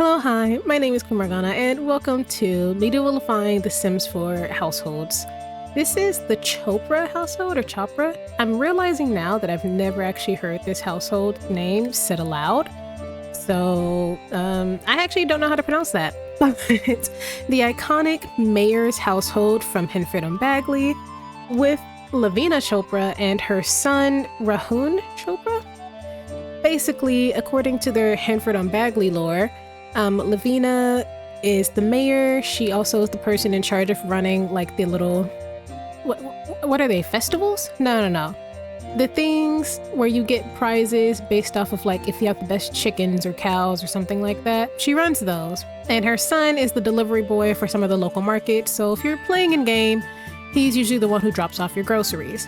Hello, hi, my name is Kumargana, and welcome to Medievalifying The Sims 4 Households. This is the Chopra household, or Chopra. I'm realizing now that I've never actually heard this household name said aloud, so I actually don't know how to pronounce that. But the iconic mayor's household from Henford and Bagley, with Lavina Chopra and her son Rahun Chopra. Basically, according to their Henford and Bagley lore, Lavina is the mayor. She also is the person in charge of running like the little, what are they, festivals? No. The things where you get prizes based off of like if you have the best chickens or cows or something like that. She runs those. And her son is the delivery boy for some of the local markets. So if you're playing in game, he's usually the one who drops off your groceries.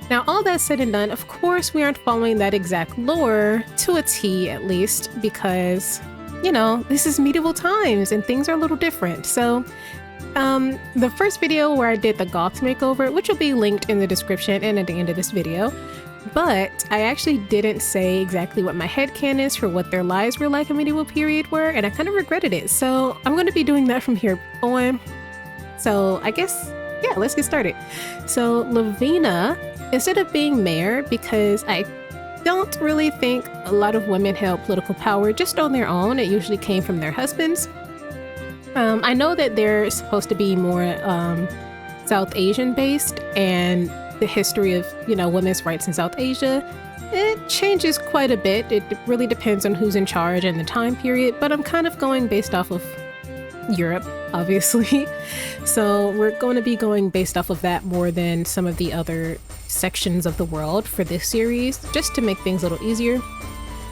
Now, all that said and done, of course, we aren't following that exact lore to a T at least, because you know, this is medieval times and things are a little different. So the first video where I did the Goth makeover, which will be linked in the description and at the end of this video, but I actually didn't say exactly what my headcanon is for what their lives were like in medieval period were, and I kind of regretted it. So I'm going to be doing that from here on. So I guess, yeah, let's get started. So Lavina, instead of being mayor, because I don't really think a lot of women held political power just on their own. It usually came from their husbands. I know that they're supposed to be more South Asian based, and the history of, you know, women's rights in South Asia, it changes quite a bit. It really depends on who's in charge and the time period, but I'm kind of going based off of Europe, obviously. So we're going to be going based off of that more than some of the other sections of the world for this series, just to make things a little easier.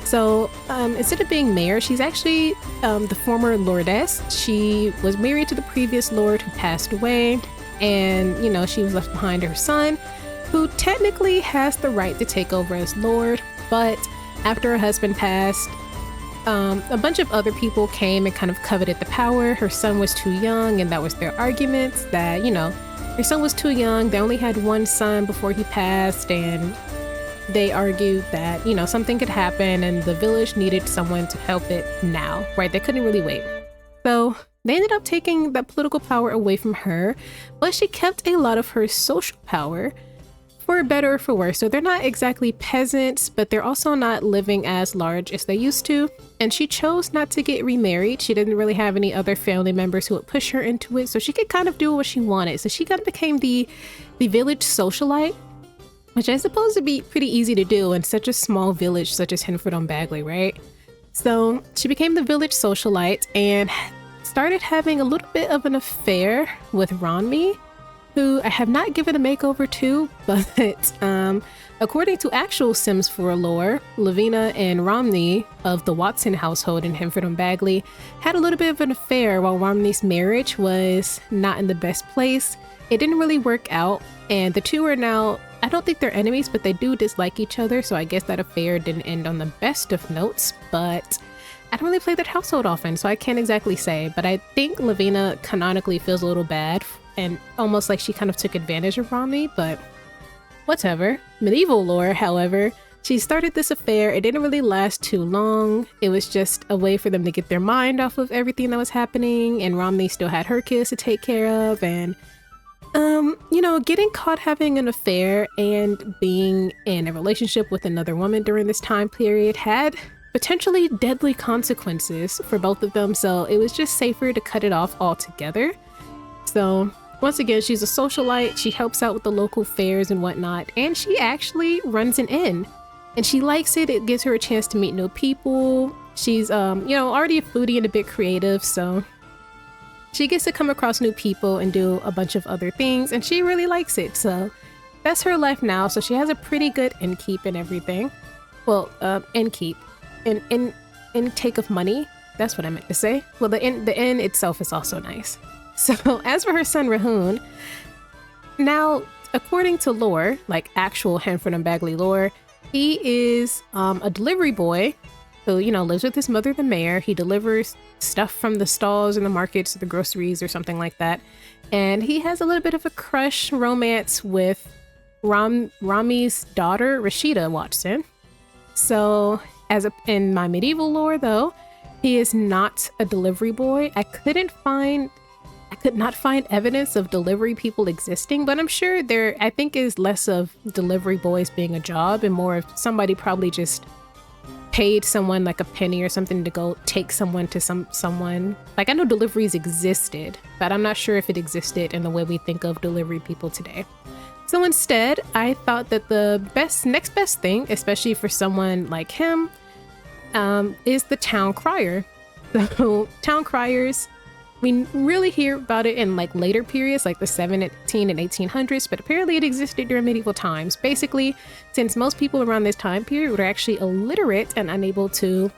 So instead of being mayor, she's actually the former lordess. She was married to the previous lord who passed away, and you know, she was left behind her son, who technically has the right to take over as lord, but after her husband passed, a bunch of other people came and kind of coveted the power. Her son was too young, and that was their arguments, that, you know, her son was too young. They only had one son before he passed, and they argued that, you know, something could happen and the village needed someone to help it now, right? They couldn't really wait. So they ended up taking that political power away from her, but she kept a lot of her social power, for better or for worse. So they're not exactly peasants, but they're also not living as large as they used to. And she chose not to get remarried. She didn't really have any other family members who would push her into it, so she could kind of do what she wanted. So she kind of became the village socialite, which I suppose would be pretty easy to do in such a small village such as Henford on Bagley, right? So she became the village socialite and started having a little bit of an affair with Ronmi, who I have not given a makeover to, but according to actual Sims 4 lore, Lavina and Romney of the Watson household in Henford and Bagley had a little bit of an affair while Romney's marriage was not in the best place. It didn't really work out, and the two are now, I don't think they're enemies, but they do dislike each other, so I guess that affair didn't end on the best of notes, but I don't really play that household often, so I can't exactly say, but I think Lavina canonically feels a little bad and almost like she kind of took advantage of Romney, but whatever. Medieval lore, however, she started this affair. It didn't really last too long. It was just a way for them to get their mind off of everything that was happening, and Romney still had her kids to take care of, and you know, getting caught having an affair and being in a relationship with another woman during this time period had potentially deadly consequences for both of them, so it was just safer to cut it off altogether. So once again, she's a socialite. She helps out with the local fairs and whatnot, and she actually runs an inn, and she likes it. It gives her a chance to meet new people. She's you know, already a foodie and a bit creative, so she gets to come across new people and do a bunch of other things, and she really likes it. So that's her life now. So she has a pretty good innkeep and everything. Well, innkeep, intake of money. That's what I meant to say. Well, the inn itself is also nice. So as for her son Rahun, now according to lore, like actual Henford and Bagley lore, he is a delivery boy who, you know, lives with his mother, the mayor. He delivers stuff from the stalls in the markets, the groceries, or something like that. And he has a little bit of a crush romance with Rami's daughter, Rashida Watson. So in my medieval lore, though, He is not a delivery boy. I could not find evidence of delivery people existing, but I'm sure there, I think, is less of delivery boys being a job and more of somebody probably just paid someone like a penny or something to go take someone to someone. Like, I know deliveries existed, but I'm not sure if it existed in the way we think of delivery people today. So instead, I thought that the next best thing, especially for someone like him, is the town crier. So town criers, we really hear about it in like later periods, like the 17 and 1800s, but apparently it existed during medieval times. Basically, since most people around this time period were actually illiterate and unable to,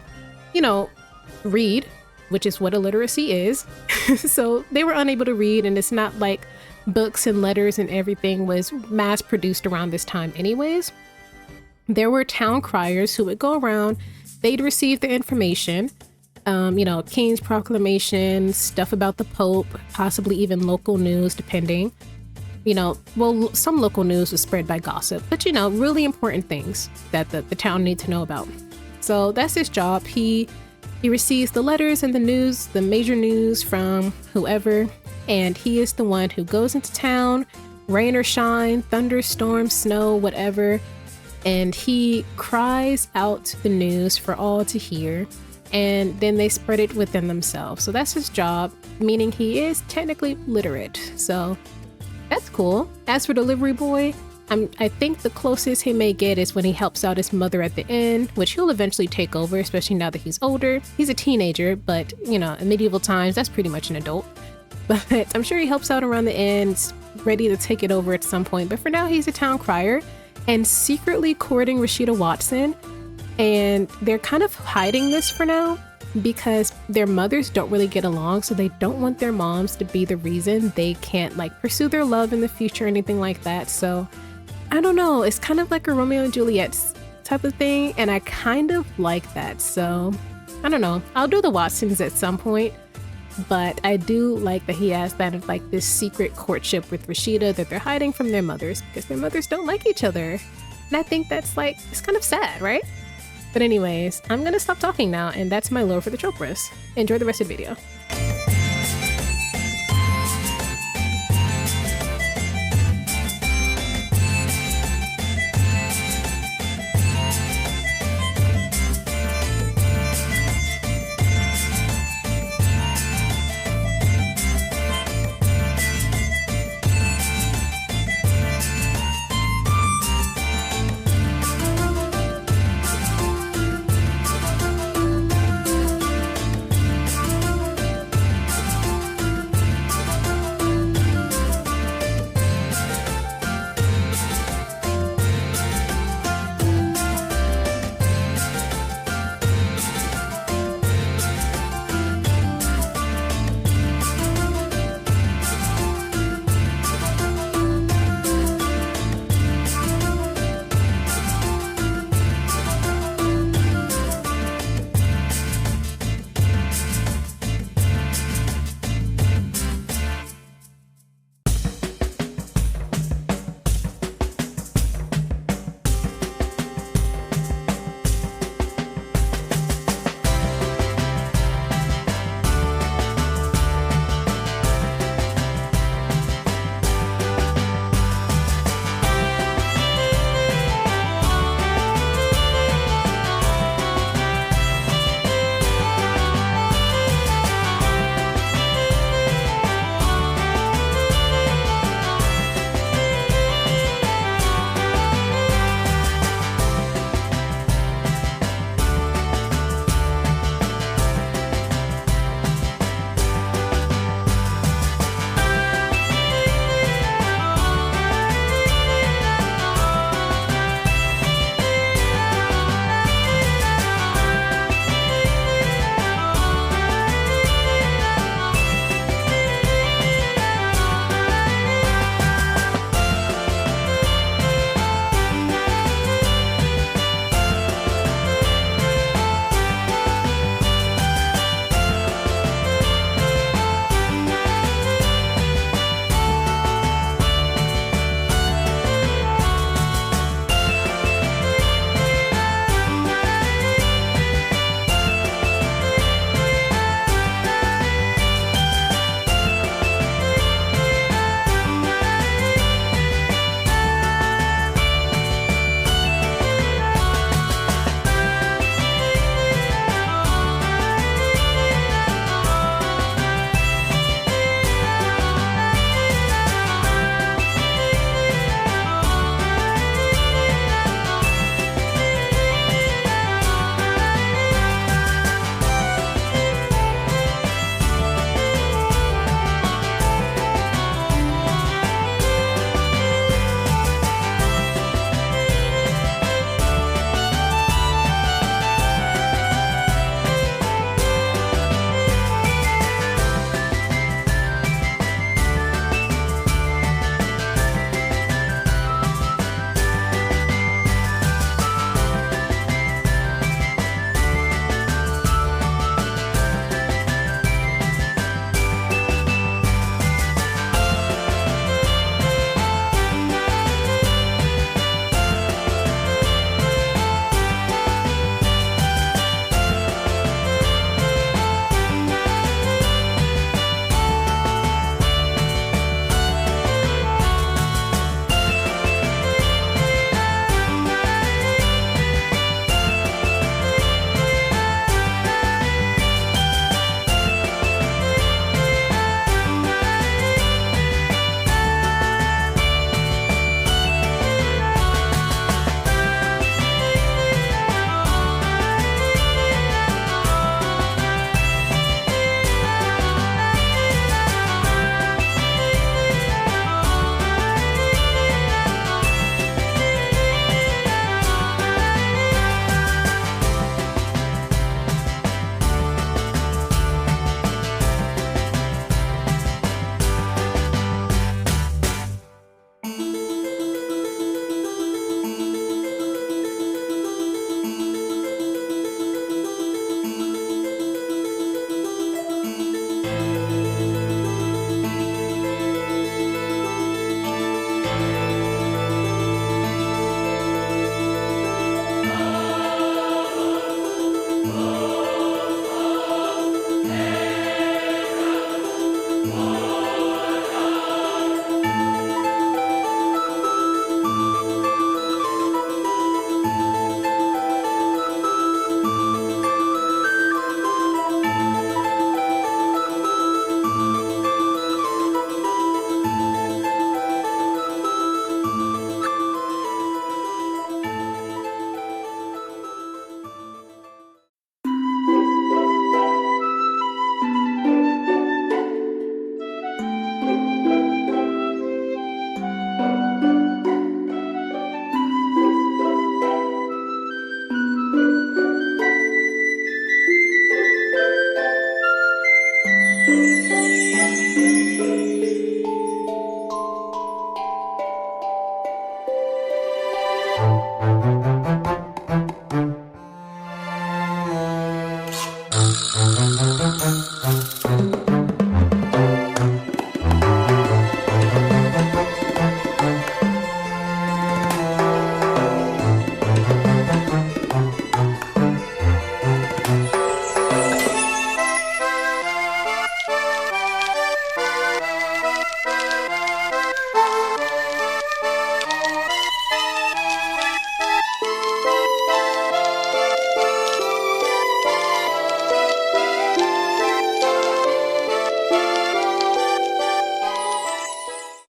read, which is what illiteracy is. So they were unable to read, and it's not like books and letters and everything was mass produced around this time anyways. There were town criers who would go around, they'd receive the information, King's proclamation, stuff about the Pope, possibly even local news, depending. Some local news was spread by gossip, but really important things that the town need to know about. So that's his job. He receives the letters and the news, the major news from whoever, and he is the one who goes into town, rain or shine, thunderstorm, snow, whatever, and he cries out the news for all to hear. And then they spread it within themselves. So that's his job, meaning he is technically literate. So that's cool. As for delivery boy, I think the closest he may get is when he helps out his mother at the end, which he'll eventually take over, especially now that he's older. He's a teenager, but in medieval times, that's pretty much an adult. But I'm sure he helps out around the end, ready to take it over at some point. But for now, he's a town crier and secretly courting Rashida Watson. And they're kind of hiding this for now because their mothers don't really get along, so they don't want their moms to be the reason they can't pursue their love in the future or anything like that. So I don't know, it's kind of like a Romeo and Juliet type of thing, and I kind of like that. So I don't know, I'll do the Watsons at some point, but I do like that he has that of this secret courtship with Rashida that they're hiding from their mothers because their mothers don't like each other. And I think that's it's kind of sad, right? But anyways, I'm gonna stop talking now, and that's my lore for the Chopras. Enjoy the rest of the video.